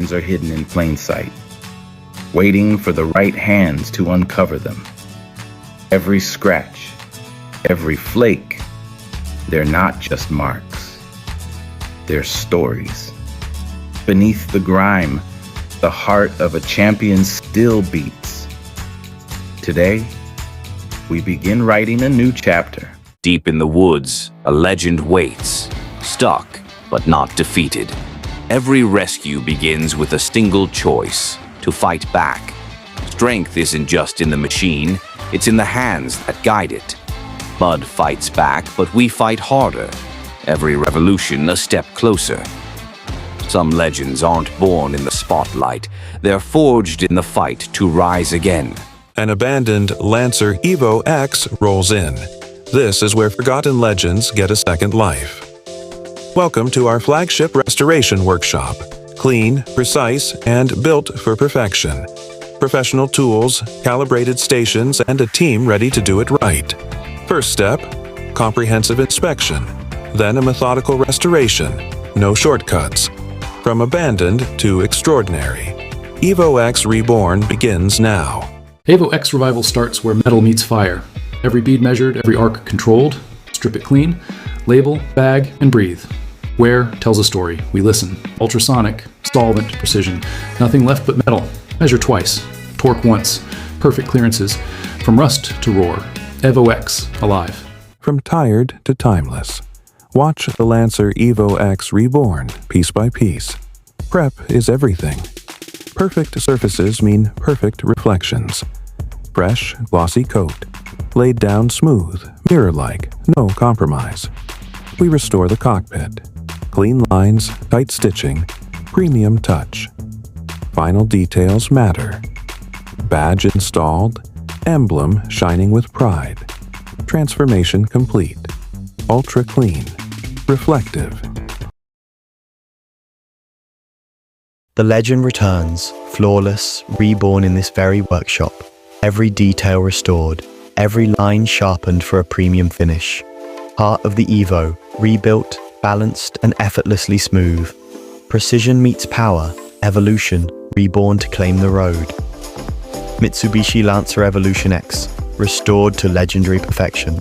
are hidden in plain sight, waiting for the right hands to uncover them. Every scratch, every flake, they're not just marks. They're stories. Beneath the grime, the heart of a champion still beats. Today, we begin writing a new chapter. Deep in the woods, a legend waits, stuck but not defeated. Every rescue begins with a single choice: to fight back. Strength isn't just in the machine, it's in the hands that guide it. Mud fights back, but we fight harder. Every revolution a step closer. Some legends aren't born in the spotlight, they're forged in the fight to rise again. An abandoned Lancer EVO X rolls in. This is where forgotten legends get a second life. Welcome to our flagship restoration workshop. Clean, precise, and built for perfection. Professional tools, calibrated stations, and a team ready to do it right. First step, comprehensive inspection. Then a methodical restoration. No shortcuts. From abandoned to extraordinary. EVO X Reborn begins now. EVO X Revival starts where metal meets fire. Every bead measured, every arc controlled. Strip it clean, label, bag, and breathe. Wear tells a story. We listen. Ultrasonic, solvent, precision. Nothing left but metal. Measure twice. Torque once. Perfect clearances. From rust to roar. EVO X, alive. From tired to timeless. Watch the Lancer EVO X Reborn, piece by piece. Prep is everything. Perfect surfaces mean perfect reflections. Fresh, glossy coat. Laid down smooth, mirror-like, no compromise. We restore the cockpit. Clean lines, tight stitching, premium touch. Final details matter. Badge installed, emblem shining with pride. Transformation complete. Ultra clean, reflective. The legend returns, flawless, reborn in this very workshop. Every detail restored, every line sharpened for a premium finish. Heart of the Evo, rebuilt, balanced, and effortlessly smooth. Precision meets power, evolution, reborn to claim the road. Mitsubishi Lancer Evolution X, restored to legendary perfection.